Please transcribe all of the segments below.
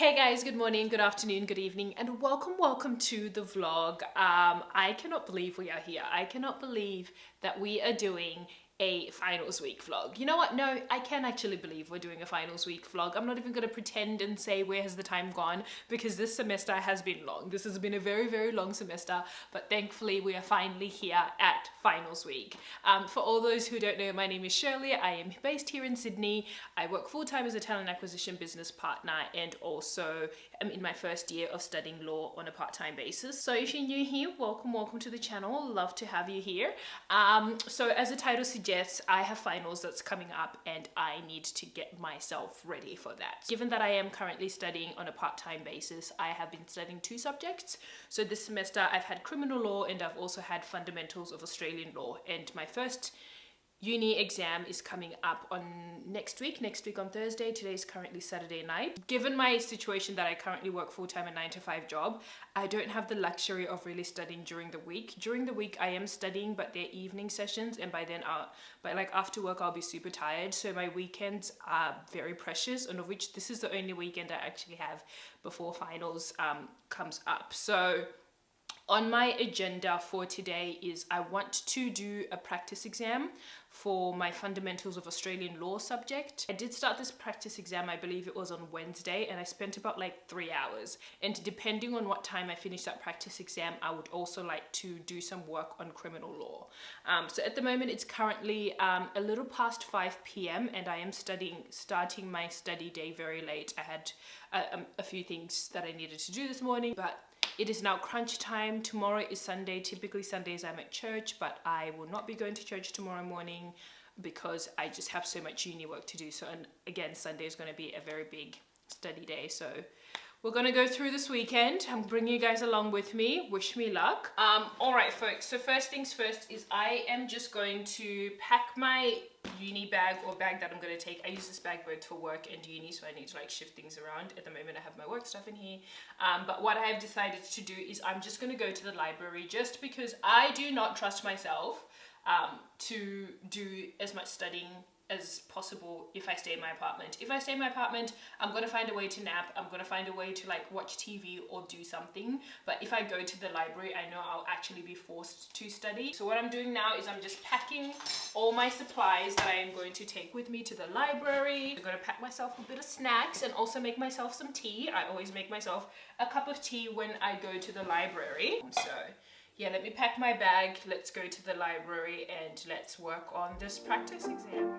Hey guys, good morning, good afternoon, good evening, and welcome to the vlog. I cannot believe we are here. I cannot believe that we are doing a finals week vlog. You know what? No, I can actually believe we're doing a finals week vlog. I'm not even going to pretend and say where has the time gone, because this semester has been long. This has been a very long semester, but thankfully we are finally here at finals week. For all those who don't know, my name is Shirley. I am based here in Sydney. I work full-time as a talent acquisition business partner, and also am in my first year of studying law on a part-time basis. So if you're new here, welcome to the channel. Love to have you here. So as the title suggests, I have finals that's coming up and I need to get myself ready for that. Given that I am currently studying on a part-time basis, I have been studying two subjects. So this semester I've had criminal law and I've also had fundamentals of Australian law, and my first uni exam is coming up on next week on Thursday. Today is currently Saturday night. Given my situation that I currently work full-time a 9-to-5 job, I don't have the luxury of really studying during the week. During the week I am studying, but they're evening sessions, and by then after work I'll be super tired. So my weekends are very precious, and of which this is the only weekend I actually have before finals comes up. So on my agenda for today is I want to do a practice exam for my fundamentals of Australian law subject. I did start this practice exam, I believe it was on Wednesday, and I spent about like 3 hours. And depending on what time I finish that practice exam, I would also like to do some work on criminal law. So at the moment it's currently a little past 5 p.m. and I am starting my study day very late. I had a few things that I needed to do this morning, but it is now crunch time. Tomorrow is Sunday. Typically Sundays I'm at church, but I will not be going to church tomorrow morning because I just have so much uni work to do. So, and again, Sunday is going to be a very big study day. So we're going to go through this weekend. I'm bringing you guys along with me. Wish me luck. All right, folks. So first things first is I am just going to pack my uni bag, or bag that I'm going to take. I use this bag both for work and uni, so I need to like shift things around. At the moment I have my work stuff in here, but what I have decided to do is I'm just going to go to the library, just because I do not trust myself to do as much studying as possible if I stay in my apartment. If I stay in my apartment, I'm going to find a way to nap. I'm going to find a way to like watch TV or do something. But if I go to the library, I know I'll actually be forced to study. So what I'm doing now is I'm just packing all my supplies that I am going to take with me to the library. I'm going to pack myself a bit of snacks and also make myself some tea. I always make myself a cup of tea when I go to the library. So yeah, let me pack my bag, let's go to the library and let's work on this practice exam.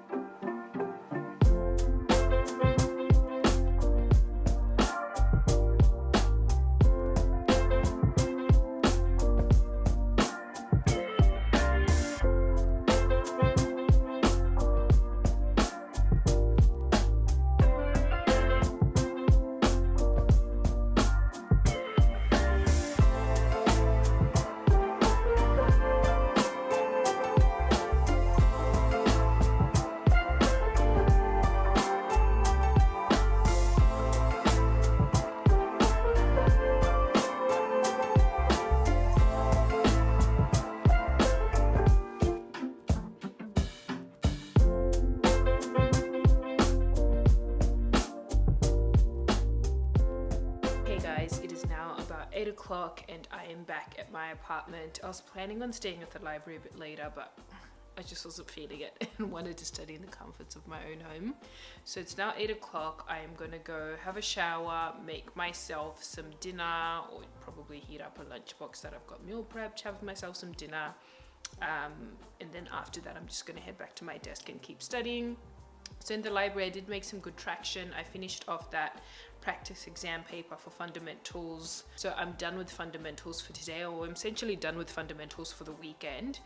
It is now about 8 o'clock and I am back at my apartment. I was planning on staying at the library a bit later, but I just wasn't feeling it and wanted to study in the comforts of my own home. So it's now 8 o'clock. I am gonna go have a shower, make myself some dinner, or probably heat up a lunchbox that I've got meal prepped, have myself some dinner. And then after that, I'm just gonna head back to my desk and keep studying. So in the library, I did make some good traction. I finished off that practice exam paper for fundamentals. So I'm done with fundamentals for today, or I'm essentially done with fundamentals for the weekend.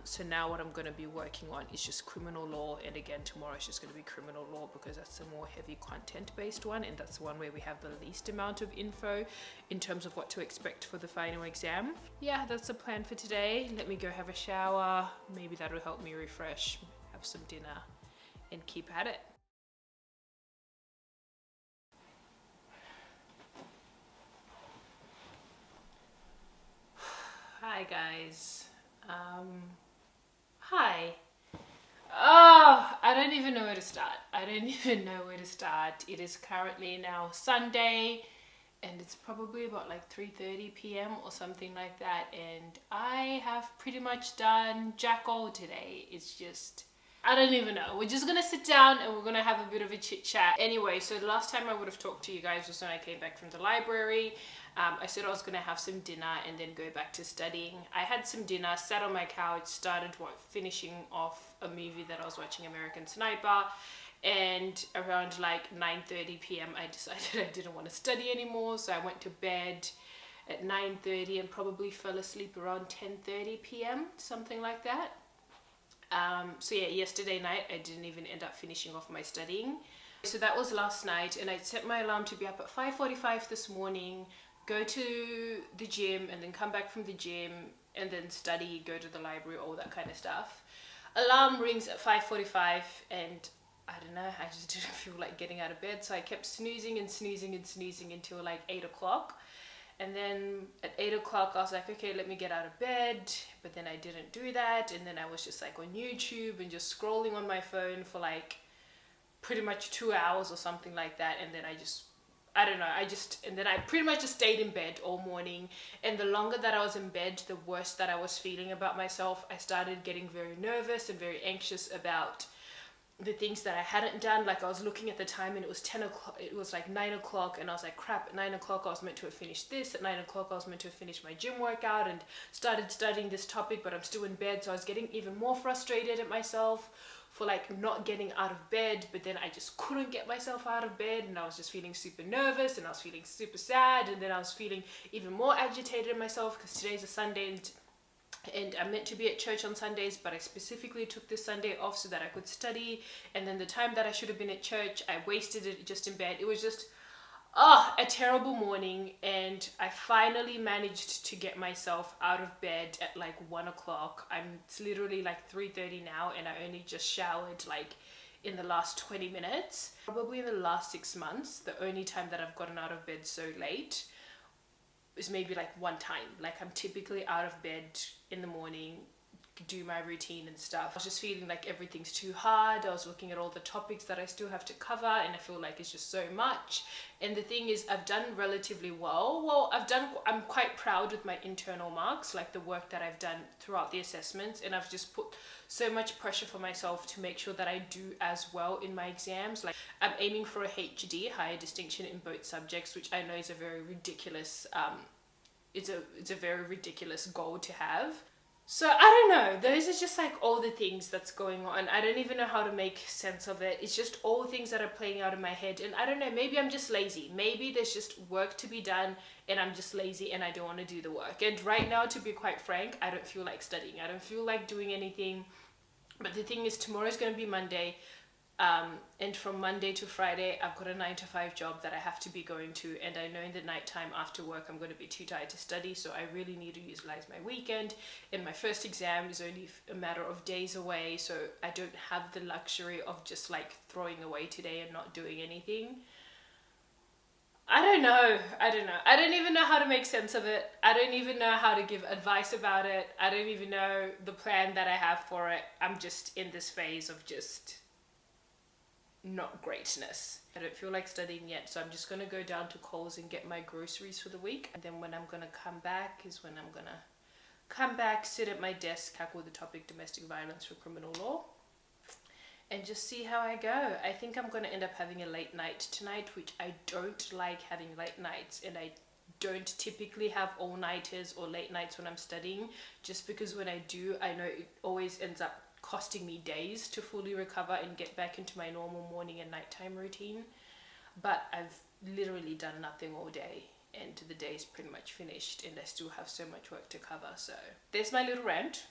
So now what I'm going to be working on is just criminal law. And again, tomorrow is just going to be criminal law because that's the more heavy content based one. And that's the one where we have the least amount of info in terms of what to expect for the final exam. Yeah, that's the plan for today. Let me go have a shower. Maybe that'll help me refresh, have some dinner, and keep at it. Hi guys. Hi. Oh, I don't even know where to start. I don't even know where to start. It is currently now Sunday, and it's probably about like 3:30 p.m. or something like that, and I have pretty much done jack all today. It's just, I don't even know. We're just gonna sit down and we're gonna have a bit of a chit chat. Anyway, so the last time I would have talked to you guys was when I came back from the library. I said I was gonna have some dinner and then go back to studying. I had some dinner, sat on my couch, started finishing off a movie that I was watching, American Sniper. And around like 9:30 p.m. I decided I didn't want to study anymore, so I went to bed at 9:30 and probably fell asleep around 10:30 p.m., something like that. So yeah, yesterday night I didn't even end up finishing off my studying. So that was last night, and I set my alarm to be up at 5:45 this morning, go to the gym, and then come back from the gym, and then study, go to the library, all that kind of stuff. Alarm rings at 5:45, and I don't know, I just didn't feel like getting out of bed, so I kept snoozing and snoozing and snoozing until like 8 o'clock. And then at 8 o'clock I was like, okay, let me get out of bed, but then I didn't do that, and then I was just like on YouTube and just scrolling on my phone for like pretty much 2 hours or something like that, and then I don't know, and then I pretty much just stayed in bed all morning. And the longer that I was in bed, the worse that I was feeling about myself. I started getting very nervous and very anxious about the things that I hadn't done. Like I was looking at the time and it was 10 o'clock, it was like 9 o'clock, and I was like, crap, at 9 o'clock I was meant to have finished this, at 9 o'clock I was meant to have finished my gym workout and started studying this topic, but I'm still in bed. So I was getting even more frustrated at myself for like not getting out of bed, but then I just couldn't get myself out of bed, and I was just feeling super nervous, and I was feeling super sad, and then I was feeling even more agitated at myself because today's a Sunday, and I'm meant to be at church on Sundays, but I specifically took this Sunday off so that I could study. And then the time that I should have been at church, I wasted it just in bed. It was just a terrible morning, and I finally managed to get myself out of bed at like 1 o'clock. It's literally like 3:30 now, and I only just showered like in the last 20 minutes. Probably in the last 6 months, the only time that I've gotten out of bed so late is maybe like one time. Like I'm typically out of bed in the morning, do my routine and stuff. I was just feeling like everything's too hard. I was looking at all the topics that I still have to cover, and I feel like it's just so much. And the thing is, I've done relatively well. I'm quite proud with my internal marks, like the work that I've done throughout the assessments, and I've just put so much pressure for myself to make sure that I do as well in my exams. Like I'm aiming for a HD, higher distinction in both subjects, which I know is a very ridiculous it's a very ridiculous goal to have. So I don't know, those are just like all the things that's going on. I don't even know how to make sense of it. It's just all things that are playing out in my head, and I don't know, maybe I'm just lazy. Maybe there's just work to be done and I'm just lazy and I don't want to do the work. And right now, to be quite frank, I don't feel like studying. I don't feel like doing anything. But the thing is, tomorrow's going to be Monday. And from Monday to Friday, I've got a 9-to-5 job that I have to be going to, and I know in the nighttime after work I'm going to be too tired to study, so I really need to utilize my weekend. And my first exam is only a matter of days away, so I don't have the luxury of just like throwing away today and not doing anything. I don't know. I don't even know how to make sense of it. I don't even know how to give advice about it. I don't even know the plan that I have for it. I'm just in this phase of just not greatness. I don't feel like studying yet, so I'm just gonna go down to Coles and get my groceries for the week, and then when I'm gonna come back is when I'm gonna come back, sit at my desk, tackle the topic domestic violence for criminal law, and just see how I go. I think I'm gonna end up having a late night tonight, which I don't like having late nights, and I don't typically have all-nighters or late nights when I'm studying, just because when I do, I know it always ends up costing me days to fully recover and get back into my normal morning and nighttime routine. But I've literally done nothing all day, and the day's pretty much finished, and I still have so much work to cover. So there's my little rant.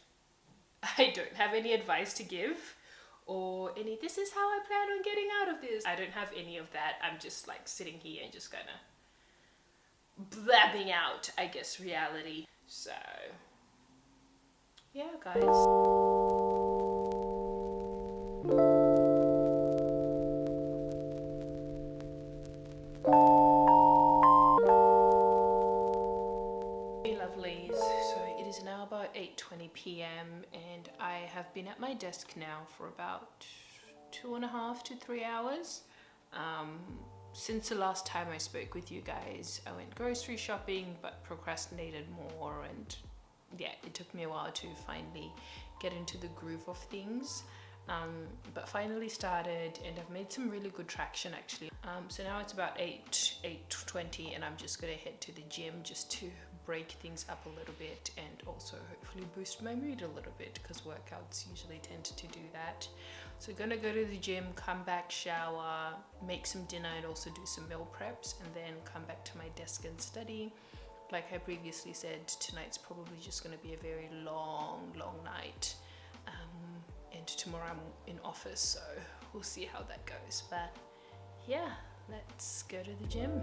I don't have any advice to give or this is how I plan on getting out of this. I don't have any of that. I'm just like sitting here and just kind of blabbing out, I guess, reality. So yeah, guys. Hey lovelies, so it is now about 8:20 p.m. and I have been at my desk now for about 2.5 to 3 hours. Since the last time I spoke with you guys, I went grocery shopping but procrastinated more, and yeah, it took me a while to finally get into the groove of things. But finally started, and I've made some really good traction actually. So now it's about 8:20, and I'm just gonna head to the gym just to break things up a little bit and also hopefully boost my mood a little bit, because workouts usually tend to do that. So gonna go to the gym, come back, shower, make some dinner, and also do some meal preps, and then come back to my desk and study. Like I previously said, tonight's probably just gonna be a very long night. And tomorrow I'm in office, so we'll see how that goes. But yeah, let's go to the gym.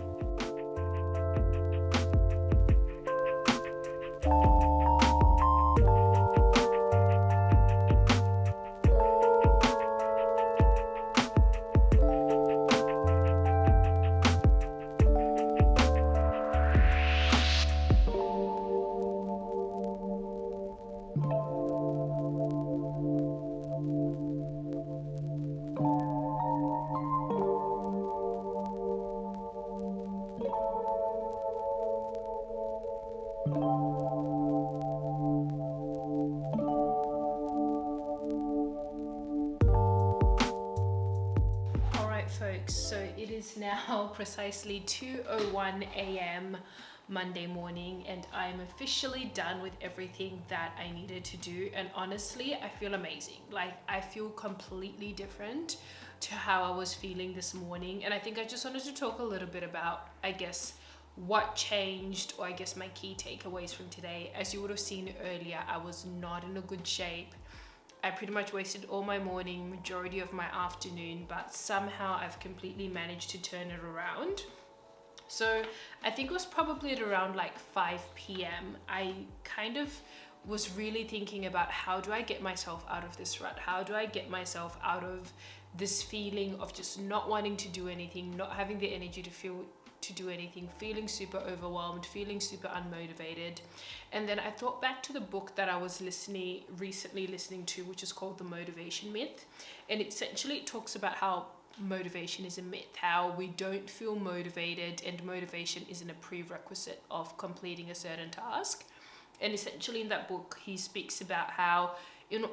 Folks, so it is now precisely 2:01 a.m. Monday morning, and I'm officially done with everything that I needed to do, and honestly I feel amazing. Like, I feel completely different to how I was feeling this morning, and I think I just wanted to talk a little bit about, I guess, what changed, or I guess my key takeaways from today. As you would have seen earlier, I was not in a good shape. I pretty much wasted all my morning, majority of my afternoon, but somehow I've completely managed to turn it around. So I think it was probably at around like 5 p.m. I kind of was really thinking about, how do I get myself out of this rut? How do I get myself out of this feeling of just not wanting to do anything, not having the energy to do anything, feeling super overwhelmed, feeling super unmotivated. And then I thought back to the book that I was recently listening to, which is called The Motivation Myth. And essentially it talks about how motivation is a myth, how we don't feel motivated, and motivation isn't a prerequisite of completing a certain task. And essentially in that book, he speaks about how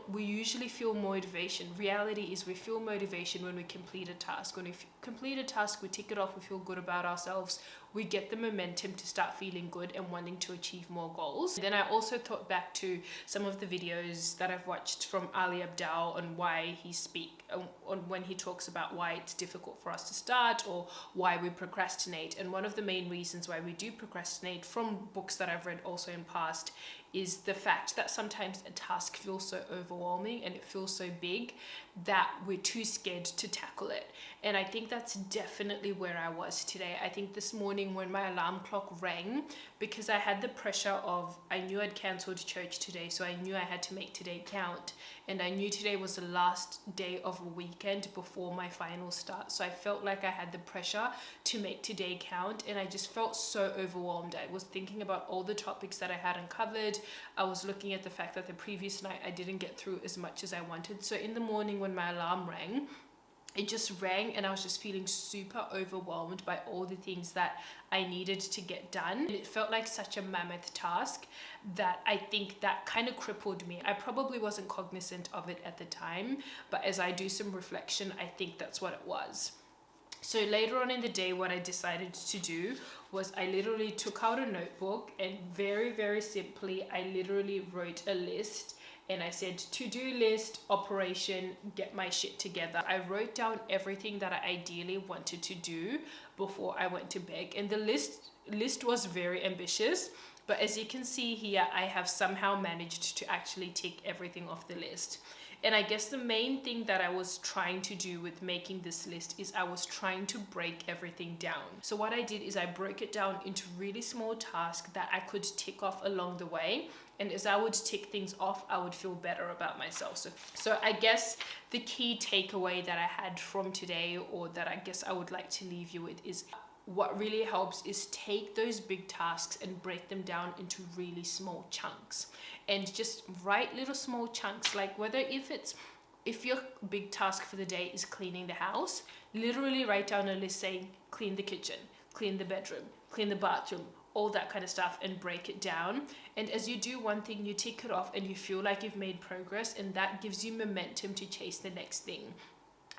we usually feel motivation. Reality is we feel motivation when we complete a task. When we complete a task, we tick it off, we feel good about ourselves, we get the momentum to start feeling good and wanting to achieve more goals. Then I also thought back to some of the videos that I've watched from Ali Abdaal on why on when he talks about why it's difficult for us to start, or why we procrastinate. And one of the main reasons why we do procrastinate, from books that I've read also in past, is the fact that sometimes a task feels so overwhelming and it feels so big that we're too scared to tackle it. And I think that's definitely where I was today. I think this morning when my alarm clock rang, because I had the pressure of, I knew I'd cancelled church today, so I knew I had to make today count. And I knew today was the last day of a weekend before my final start. So I felt like I had the pressure to make today count, and I just felt so overwhelmed. I was thinking about all the topics that I hadn't covered. I was looking at the fact that the previous night I didn't get through as much as I wanted. So in the morning when my alarm rang, it just rang, and I was just feeling super overwhelmed by all the things that I needed to get done. And it felt like such a mammoth task that I think that kind of crippled me. I probably wasn't cognizant of it at the time, but as I do some reflection, I think that's what it was. So later on in the day, what I decided to do was I literally took out a notebook, and very, very simply, I literally wrote a list. And I said, to-do list, operation, get my shit together. I wrote down everything that I ideally wanted to do before I went to bed. And the list was very ambitious, but as you can see here, I have somehow managed to actually tick everything off the list. And I guess the main thing that I was trying to do with making this list is I was trying to break everything down. So what I did is I broke it down into really small tasks that I could tick off along the way. And as I would tick things off, I would feel better about myself. So I guess the key takeaway that I had from today, or that I guess I would like to leave you with, is what really helps is take those big tasks and break them down into really small chunks. And just write little small chunks, like whether if it's if your big task for the day is cleaning the house, literally write down a list saying clean the kitchen, clean the bedroom, clean the bathroom, all that kind of stuff, and break it down. And as you do one thing, you tick it off and you feel like you've made progress, and that gives you momentum to chase the next thing.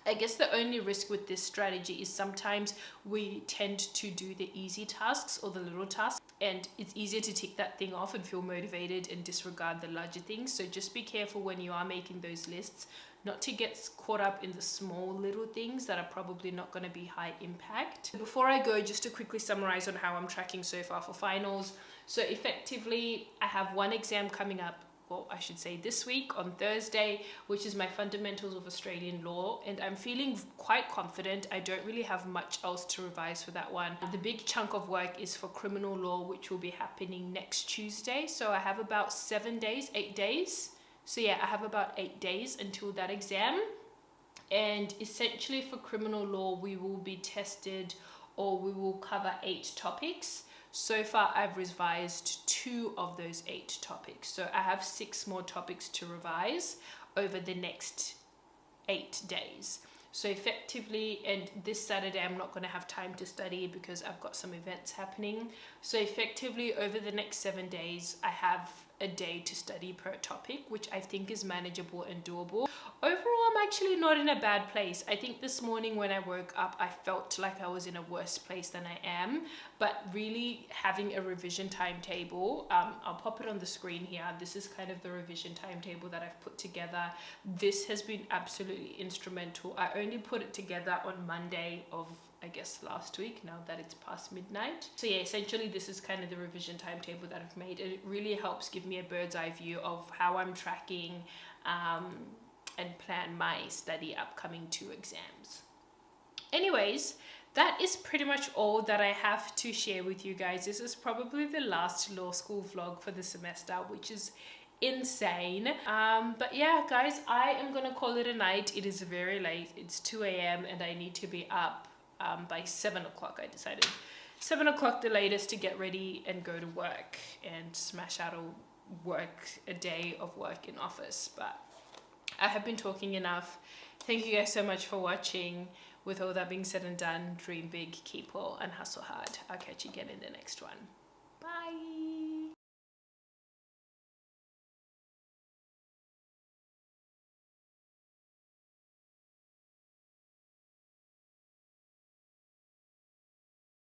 I guess the only risk with this strategy is sometimes we tend to do the easy tasks or the little tasks, and it's easier to tick that thing off and feel motivated and disregard the larger things. So just be careful when you are making those lists not to get caught up in the small little things that are probably not going to be high impact. Before I go, just to quickly summarize on how I'm tracking so far for finals. So effectively, I have one exam coming up, well, I should say this week on Thursday, which is my fundamentals of Australian law, and I'm feeling quite confident. I don't really have much else to revise for that one. The big chunk of work is for criminal law, which will be happening next Tuesday. So I have about 8 days. So yeah, I have about 8 days until that exam. And essentially for criminal law, we will be tested, or we will cover 8 topics. So far, I've revised 2 of those 8 topics. So I have 6 more topics to revise over the next 8 days. So effectively, and this Saturday, I'm not going to have time to study because I've got some events happening. So effectively, over the next 7 days, I have a day to study per topic, which I think is manageable and doable. Overall, I'm actually not in a bad place. I think this morning when I woke up, I felt like I was in a worse place than I am. But really having a revision timetable, I'll pop it on the screen here. This is kind of the revision timetable that I've put together. This has been absolutely instrumental. I only put it together on Monday of, I guess, last week, now that it's past midnight. So yeah, essentially this is kind of the revision timetable that I've made, and it really helps give me a bird's eye view of how I'm tracking and plan my study upcoming 2 exams. Anyways, that is pretty much all that I have to share with you guys. This is probably the last law school vlog for the semester, which is insane. But yeah, guys, I am gonna call it a night. It is very late. It's 2 a.m. and I need to be up by 7 o'clock. I decided 7 o'clock the latest to get ready and go to work and smash out a day of work in office. But I have been talking enough. Thank you guys so much for watching. With all that being said and done, dream big, keep well, and hustle hard. I'll catch you again in the next one.